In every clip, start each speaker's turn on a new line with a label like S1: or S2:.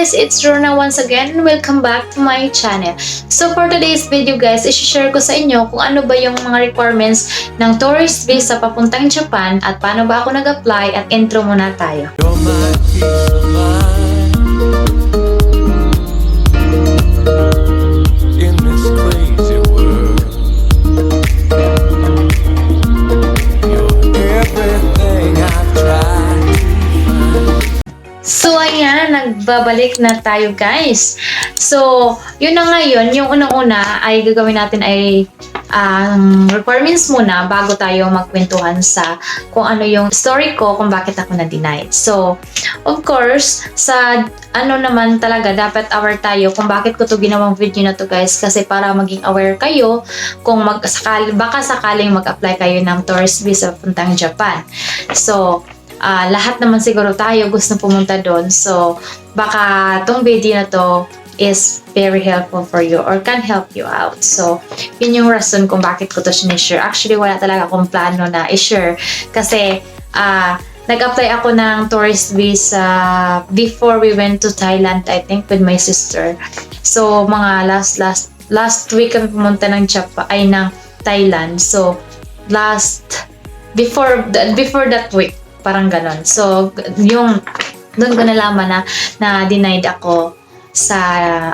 S1: guys, it's Rona once again and welcome back to my channel. So for today's video guys, i-share ko sa inyo kung ano ba yung mga requirements ng tourist visa papuntang Japan at paano ba ako nag-apply at intro muna tayo. So ayan, nagbabalik na tayo guys. So, yun na ngayon, yung unang-una ay gagawin natin ay requirements muna bago tayo magkwentuhan sa kung ano yung story ko kung bakit ako na-denied. So, of course, sa ano naman talaga, dapat aware tayo kung bakit ko to ginawang video na to guys, kasi para maging aware kayo kung baka sakaling mag-apply kayo ng tourist visa puntang Japan. So, lahat naman siguro tayo gusto pumunta doon. So, baka tong video na to is very helpful for you or can help you out. So, yun yung reason kung bakit ko to sinishare. Actually, wala talaga akong plano na i-share kasi nag-apply ako ng tourist visa before we went to Thailand, I think, with my sister. So, mga last week kami pumunta ng Japan, ay ng Thailand. So, before that week, parang ganon. So, yung doon ko nalaman na denied ako sa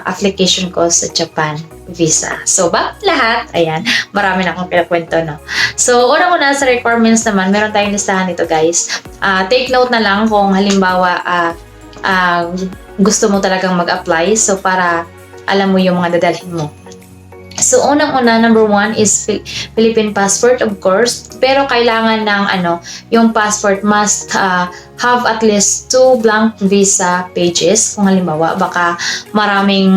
S1: application ko sa Japan visa. So, lahat, ayan, marami na akong pinakwento, no? So, unang-una sa requirements naman, meron tayong listahan dito, guys. Take note na lang kung halimbawa gusto mo talagang mag-apply. So, para alam mo yung mga dadalhin mo. So, unang-una, number 1 is Philippine passport, of course. Pero kailangan ng yung passport must have at least 2 blank visa pages. Kung halimbawa, baka maraming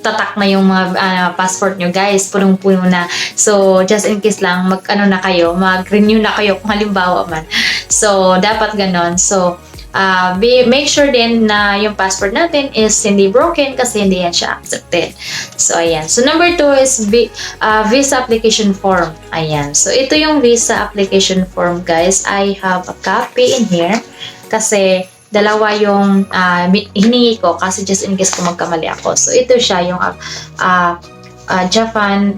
S1: tatak na yung mga passport nyo, guys. Punong-puno na. So, just in case lang, mag-renew na kayo kung halimbawa man. So, dapat ganon. So, make sure din na yung passport natin is hindi broken kasi hindi yan siya accepted. So, ayan. So, number 2 is visa application form. Ayan. So, ito yung visa application form, guys. I have a copy in here kasi dalawa yung hiningi ko kasi just in case kung magkamali ako. So, ito siya yung Japan.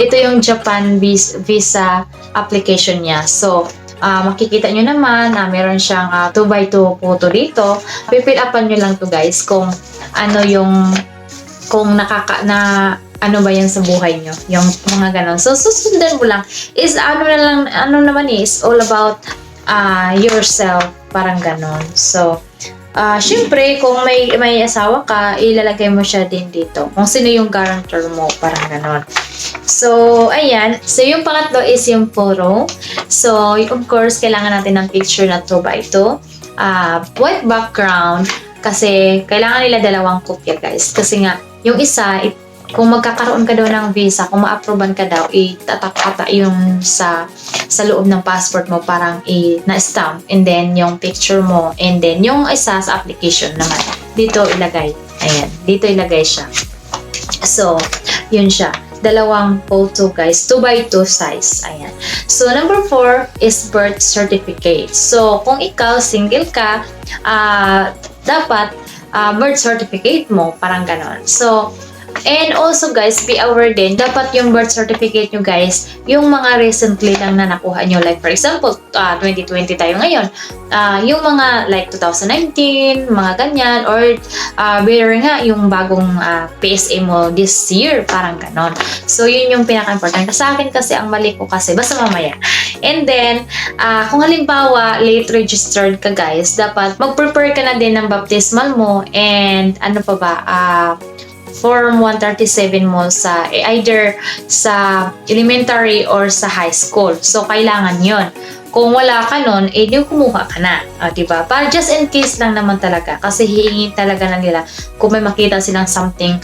S1: Ito yung Japan visa application niya. So, makikita nyo naman na meron siyang 2x2 photo dito. Pipill upan nyo lang to guys kung ano yung ano ba yan sa buhay nyo, yung mga ganon. So susundan mo lang is ano naman is all about yourself, parang ganon. So syempre, kung may asawa ka, ilalagay mo siya din dito. Kung sino yung guarantor mo, parang ganon. So, ayan. So, yung pangatlo is yung photo. So, of course, kailangan natin ng picture na 2x2. White background. Kasi, kailangan nila dalawang kopya, guys. Kasi nga, yung isa, kung magkakaroon ka daw ng visa, kung ma-approvean ka daw, itatakata yung sa loob ng passport mo, parang na-stamp. And then, yung picture mo. And then, yung isa sa application naman. Dito ilagay. Ayan. Dito ilagay siya. So, yun siya. Dalawang photo, guys. 2x2 size. Ayan. So, number 4 is birth certificate. So, kung ikaw, single ka, dapat birth certificate mo. Parang ganon. So, and also guys, be aware din, dapat yung birth certificate nyo guys, yung mga recently lang na nakuha nyo. Like for example, 2020 tayo ngayon. Yung mga like 2019, mga ganyan. Or better nga, yung bagong PSA mo this year. Parang ganon. So yun yung pinaka-important. Sa akin kasi, ang mali ko kasi, basta mamaya. And then, kung halimbawa, late registered ka guys, dapat mag-prepare ka na din ng baptismal mo. And ano pa ba, Form 137 mo sa either sa elementary or sa high school. So, kailangan yon. Kung wala ka nun, di kumuha ka na. Diba? Para just in case lang naman talaga. Kasi hihingi talaga na nila kung may makita silang something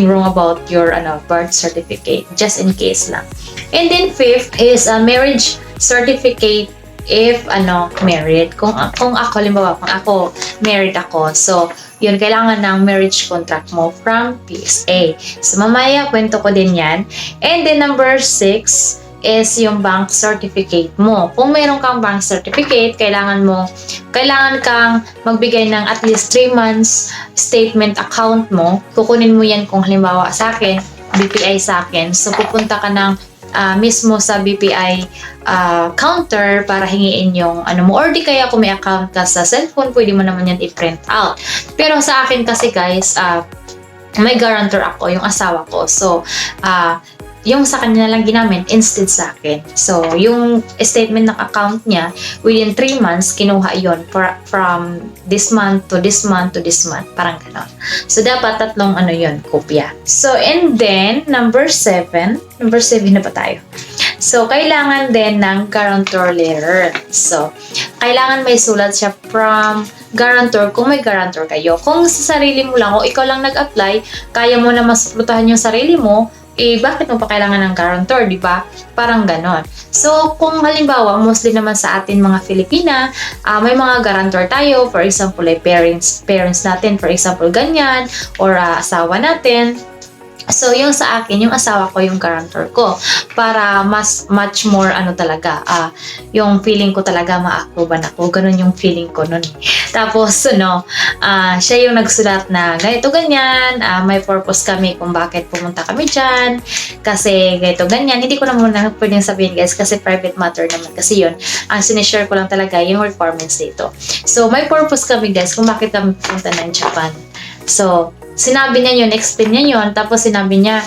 S1: wrong about your birth certificate. Just in case lang. And then, 5th is a marriage certificate if married. Kung ako, halimbawa, kung ako married ako. So, yun, kailangan ng marriage contract mo from PSA. So, mamaya, kwento ko din yan. And then, number 6 is yung bank certificate mo. Kung mayroon kang bank certificate, kailangan kang magbigay ng at least 3 months statement account mo. Kukunin mo yan kung halimbawa sa akin, BPI sa akin. So, pupunta ka ng mismo sa BPI counter para hingiin yung ano mo. Or di kaya kung may account ka sa cellphone, pwede mo naman yan i-print out. Pero sa akin kasi guys, may guarantor ako, yung asawa ko. So, yung sa kanya lang ginamit instead sa akin. So, yung statement ng account niya, within 3 months, kinuha yon from this month to this month to this month. Parang gano'n. So, dapat tatlong kopya. So, and then, number 7 na ba tayo? So, kailangan din ng guarantor letter. So, kailangan may sulat siya from guarantor kung may guarantor kayo. Kung sa sarili mo lang o ikaw lang nag-apply, kaya mo na masuplutahan yung sarili mo, bakit mo pa kailangan ng guarantor, di ba? Parang ganon. So, kung halimbawa, mostly naman sa atin mga Filipina, may mga guarantor tayo, for example, parents natin, for example, ganyan, or asawa natin. So, yung sa akin, yung asawa ko, yung guarantor ko. Para much more, talaga, yung feeling ko talaga ma-approvean ako. Ganun yung feeling ko nun. Tapos, siya yung nagsulat na ganito, ganyan. May purpose kami kung bakit pumunta kami dyan. Kasi ganito, ganyan. Hindi ko na muna pwedeng sabihin, guys, kasi private matter naman. Kasi yun, ang sinishare ko lang talaga yung requirements dito. So, may purpose kami, guys, kung bakit kami pumunta ng Japan. So, sinabi niya yun, explain niya yun, tapos sinabi niya,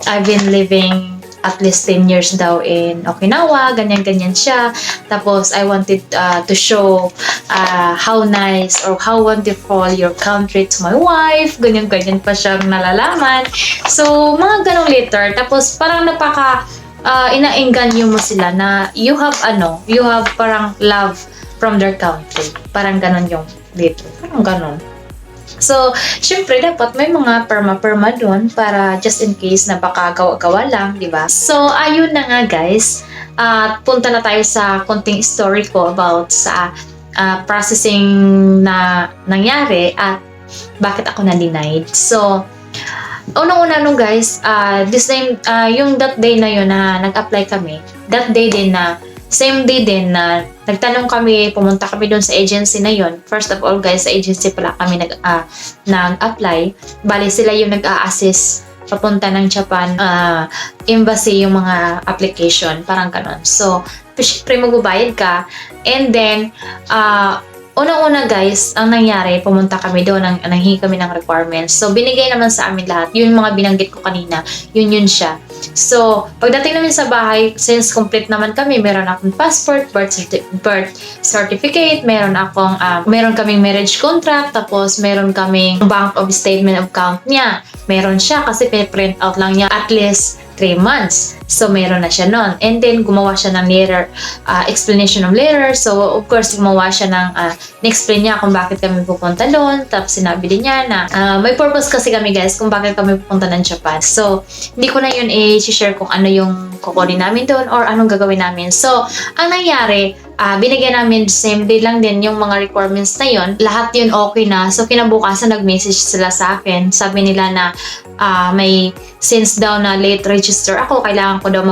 S1: I've been living at least 10 years daw in Okinawa, ganyan-ganyan siya. Tapos, I wanted to show how nice or how wonderful your country to my wife. Ganyan-ganyan pa siyang nalalaman. So, mga ganong letter. Tapos, parang inaengganyo mo sila na you have parang love from their country. Parang ganon yung letter. Parang ganon. So, syempre, dapat may mga perma doon para just in case na baka gawa-gawa lang, di ba? So, ayun na nga guys. Punta na tayo sa konting story ko about sa processing na nangyari at bakit ako na-denied. So, unang-una guys, yung that day na yun na nag-apply kami, that day din na same day din na nagtanong kami, pumunta kami doon sa agency na yon. First of all guys, sa agency pala kami nag-apply. Bali sila yung nag-a-assist papunta ng Japan embassy yung mga application, parang ganon. So, syempre magbabayad ka. And then, unang-una guys, ang nangyari, pumunta kami doon, nanghingi kami ng requirements. So, binigay naman sa amin lahat. Yung mga binanggit ko kanina, yun siya. So, pagdating namin sa bahay, since complete naman kami, meron akong passport, birth certificate, meron kaming marriage contract, tapos meron kaming bank of statement of account niya. Meron siya kasi piniprint out lang niya at least 3 months. So, meron na siya nun. And then, gumawa siya ng letter, explanation of letter. So, of course, gumawa siya ng, na-explain niya kung bakit kami pupunta doon. Tapos, sinabi din niya na, may purpose kasi kami guys kung bakit kami pupunta ng Japan. So, hindi ko na yun i-share kung ano yung kukunin namin doon or anong gagawin namin. So, ang nangyari, binigyan namin same day lang din yung mga requirements na yun. Lahat yun okay na. So, kinabukasan nag-message sila sa akin. Sabi nila na since daw na late register ako, kailangan ko daw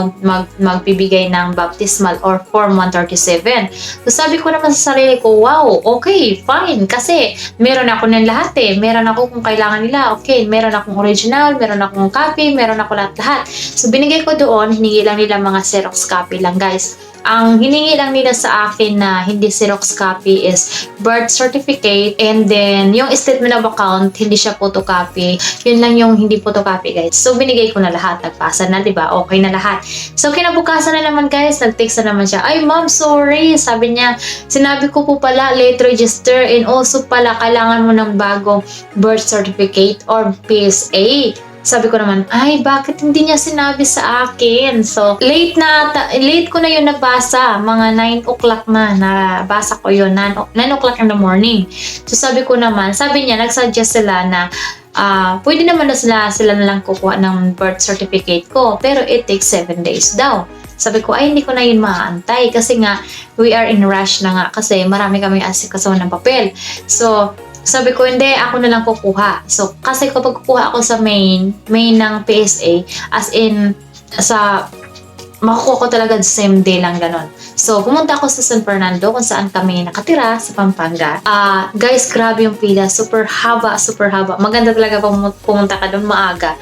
S1: magbibigay ng baptismal or Form 137. So, sabi ko naman sa sarili ko, wow, okay, fine. Kasi meron ako ng lahat eh. Meron ako kung kailangan nila. Okay, meron akong original, meron akong copy, meron ako lahat-lahat. So, binigay ko doon, hiningi lang nila mga Xerox copy lang guys. Ang hiningi lang nila sa akin na hindi Xerox copy is birth certificate and then yung statement of account, hindi siya photocopy. Yun lang yung hindi photocopy guys. So, binigay ko na lahat. Nagpasa na, diba? Okay na lahat. So, kinabukasan na naman guys, nag-text na naman siya. Ay, ma'am, sorry. Sabi niya, sinabi ko po pala, late register and also pala, kailangan mo ng bagong birth certificate or PSA. Sabi ko naman, ay, bakit hindi niya sinabi sa akin? So, late ko na yun nabasa. Mga 9 o'clock na nabasa ko yun. 9 o'clock in the morning. So, sabi niya, nagsuggest sila na pwede naman na sila na lang kukuha ng birth certificate ko. Pero it takes 7 days daw. Sabi ko, ay, hindi ko na yun maaantay. Kasi nga, we are in rush na nga. Kasi marami kaming asikaso ng papel. So, sabi ko, hindi, ako na lang kukuha. So, kasi kapag kukuha ako sa main ng PSA, as in, sa makukuha ko talaga the same day lang ganon. So, pumunta ako sa San Fernando kung saan kami nakatira sa Pampanga. Guys, grabe yung pila. Super haba, super haba. Maganda talaga pumunta ka doon maaga.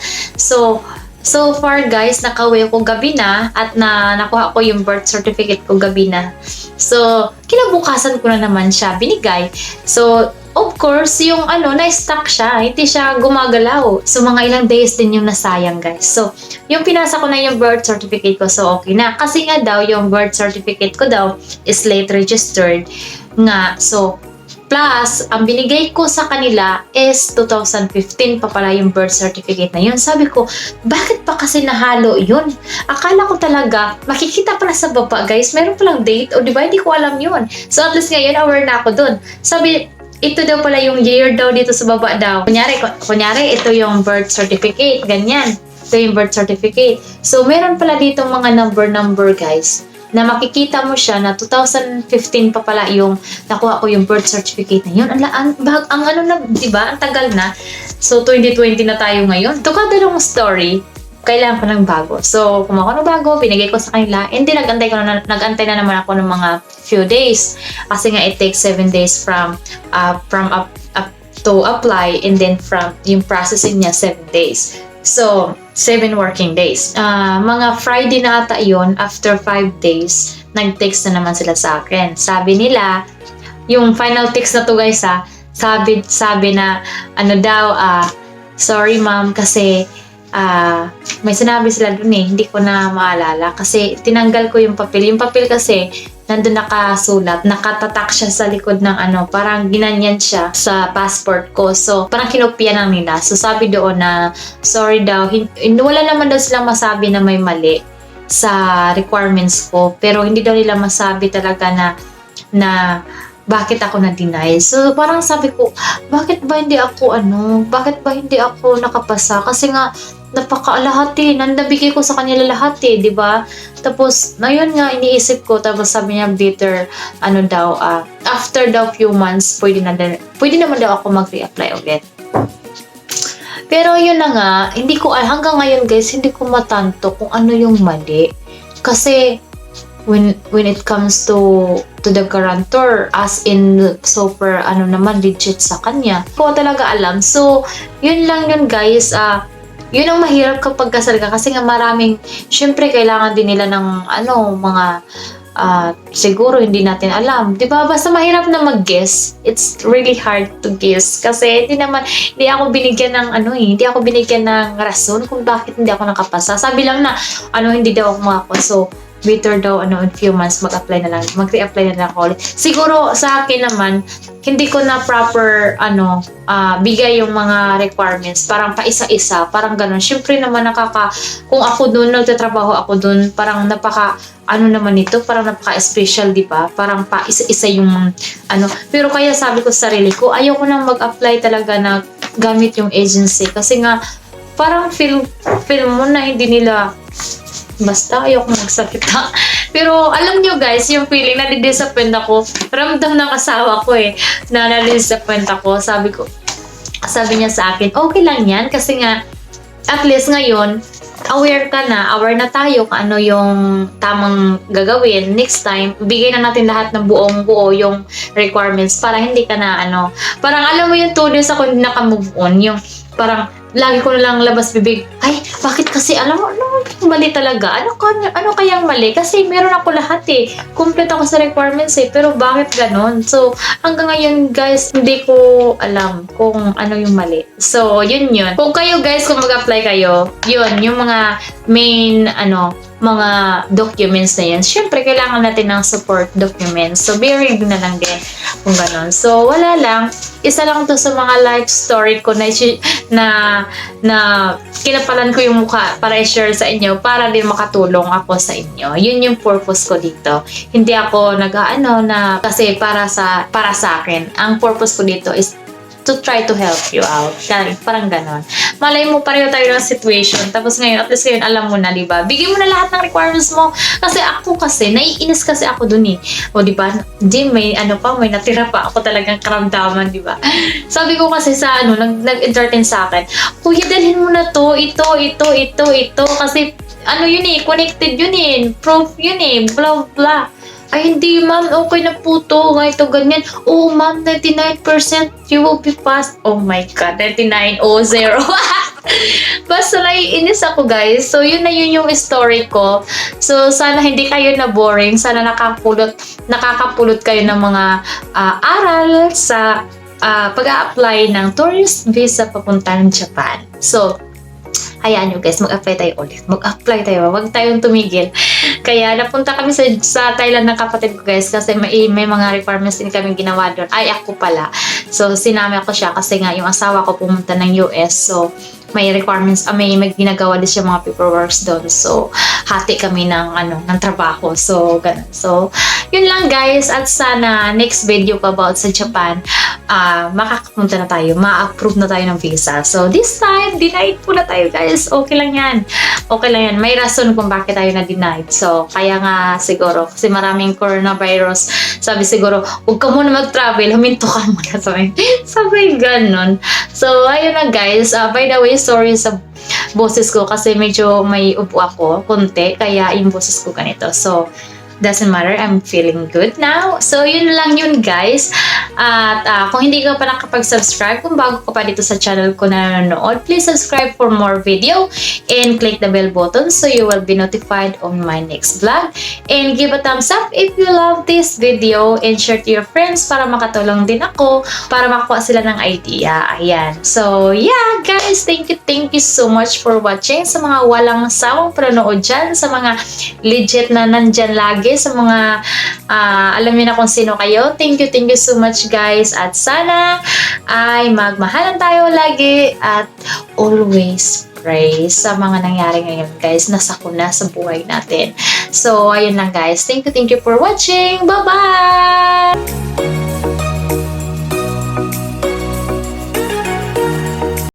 S1: So far guys, nakauwi ako gabi na at nakuha ko yung birth certificate ko gabi na. So, kinabukasan ko na naman siya binigay. So, of course, yung na-stuck siya, hindi siya gumagalaw. So, mga ilang days din yung nasayang guys. So, yung pinasa ko na yung birth certificate ko, so okay na. Kasi nga daw, yung birth certificate ko daw is late registered nga. So, plus, ang binigay ko sa kanila is 2015 pa pala yung birth certificate na yun. Sabi ko, bakit pa kasi nahalo yun? Akala ko talaga, makikita pala sa baba guys, meron palang date, o diba, hindi ko alam yun. So at least ngayon, aware na ako dun. Sabi, ito daw pala yung year daw dito sa baba daw. Kunyari, ito yung birth certificate, ganyan. Ito yung birth certificate. So meron pala dito mga number guys, na makikita mo siya na 2015 pa pala yung nakuha ko yung birth certificate na yun. Ang diba? Ang tagal na. So, 2020 na tayo ngayon. Ito ka dalawang story, kailangan ko ng bago. So, kumuha ko ng bago, binigay ko sa kanila, and then nag-antay na naman ako ng mga few days. Kasi nga, it takes 7 days from up to apply, and then from yung processing niya, 7 days. So, 7 working days. Mga Friday na ata yun, after 5 days, nag-text na naman sila sa akin. Sabi nila, yung final text na to guys sabi na, sorry ma'am, kasi may sinabi sila dun hindi ko na maalala. Kasi tinanggal ko yung papel. Yung papel kasi, nandun nakasulat, nakatatak siya sa likod ng parang ginanyan siya sa passport ko. So, parang kinopya lang nila. So, sabi doon na, sorry daw, wala naman daw silang masabi na may mali sa requirements ko. Pero hindi daw nila masabi talaga na bakit ako na-deny. So, parang sabi ko, bakit ba hindi ako nakapasa? Kasi nga, lahat nandabigay ko sa kanila lahat di ba? Tapos, ngayon nga, iniisip ko, tapos sabi niya, bitter, after daw few months, pwede naman daw ako mag-reapply ulit. Pero yun na nga, hanggang ngayon guys, hindi ko matanto kung ano yung mali. Kasi, when it comes to the guarantor, as in super legit sa kanya, ko talaga alam. So, yun lang yun guys, yun ang mahirap kapag kasal ka kasi nga maraming, syempre kailangan din nila ng mga siguro hindi natin alam. Diba? Basta mahirap na mag-guess. It's really hard to guess kasi hindi ako binigyan ng rason kung bakit hindi ako nakapasa. Sabi lang na hindi daw ako makapasa. So, better daw in few months mag-reapply na lang ako ulit. Siguro sa akin naman, hindi ko na proper bigay yung mga requirements, parang pa isa-isa, parang ganun. Syempre naman kung ako doon nagtatrabaho ako doon, parang naman ito, parang napaka-special, di ba? Parang pa isa-isa yung pero kaya sabi ko sa sarili ko, ayaw ko nang mag-apply talaga na gamit yung agency kasi nga parang feel mo na hindi nila. Basta, ayoko magsalita. Pero, alam nyo guys, yung feeling, nadi-disappoint ako. Ramdam ng asawa ko na nadi-disappoint ako. Sabi niya sa akin, okay lang yan. Kasi nga, at least ngayon, aware na tayo kung ano yung tamang gagawin. Next time, bigay na natin lahat ng buong-buo yung requirements para hindi ka na parang alam mo yung 2 days ako naka-move on. Yung parang, lagi ko na lang labas bibig, ay, bakit kasi, alam mo, mali talaga. Ano kayang mali? Kasi meron ako lahat complete ako sa requirements pero bakit ganon? So, hanggang ngayon guys, hindi ko alam kung ano yung mali. So, yun. Kung kayo guys, kung mag-apply kayo, yun, yung mga main, mga documents na yan. Syempre, kailangan natin ng support documents. So, bear ready na lang din kung ganon. So, wala lang. Isa lang to sa mga life story ko na kinapalan ko yung mukha para i-share sa inyo para din makatulong ako sa inyo. Yun yung purpose ko dito. Hindi ako kasi para sa akin. Ang purpose ko dito is to try to help you out. Parang ganon. Malay mo, pareho tayo ng situation. Tapos ngayon, at least ngayon, alam mo na, diba? Bigyan mo na lahat ng requirements mo. Kasi naiinis kasi ako dun O, diba? Jim, may natira pa. Ako talagang karamdaman, diba? Sabi ko kasi sa nag-entertain sa akin, kuya, dalhin mo na to, ito. Kasi ano yun eh, connected yun eh, proof yun eh, blah blah. Ay, hindi ma'am, okay na po to, ganito, ganyan. Oh ma'am, 99% you will be passed. Oh my God, 99 o 0. Basta naiinis ako guys. So yun na yun yung story ko. So sana hindi kayo na boring. Sana nakakapulot kayo ng mga aral sa pag-a-apply ng tourist visa papuntang Japan. So hayaan nyo guys, mag-apply tayo ulit. Mag-apply tayo, huwag tayong tumigil. Kaya napunta kami sa Thailand ng kapatid ko guys kasi may mga requirements din kami ginawa doon. Ay, ako pala. So sinama ko siya kasi nga yung asawa ko pumunta ng US. So may requirements, may ginagawa din siya mga paperworks doon. So hati kami ng trabaho. So ganun. So yun lang guys, at sana next video ko about sa Japan, makakapunta na tayo, ma-approve na tayo ng visa. So this time, denied po na tayo guys. Okay lang yan. Okay lang yan. May rason kung bakit tayo na-denied. So kaya nga siguro, kasi maraming coronavirus, sabi siguro, huwag ka muna mag-travel, huminto ka muna. Sabi ganun. So ayun na guys. By the way, sorry sa boses ko kasi medyo may upo ako, konti, kaya yung boses ko ganito. So doesn't matter, I'm feeling good now. So yun lang yun guys. At kung hindi ka pa nakapag-subscribe, kung bago ka pa dito sa channel ko na nanonood, please subscribe for more video and click the bell button so you will be notified on my next vlog. And give a thumbs up if you love this video and share to your friends para makatulong din ako, para makakuha sila ng idea. Ayan. So yeah guys, thank you so much for watching. Sa mga walang sawang panonood dyan, sa mga legit na nandyan lagi, sa mga alam niyo na kung sino kayo. Thank you so much guys, at sana ay magmahalan tayo lagi at always pray sa mga nangyari ngayon guys, nasakuna sa buhay natin. So ayun lang guys, thank you for watching. Bye bye.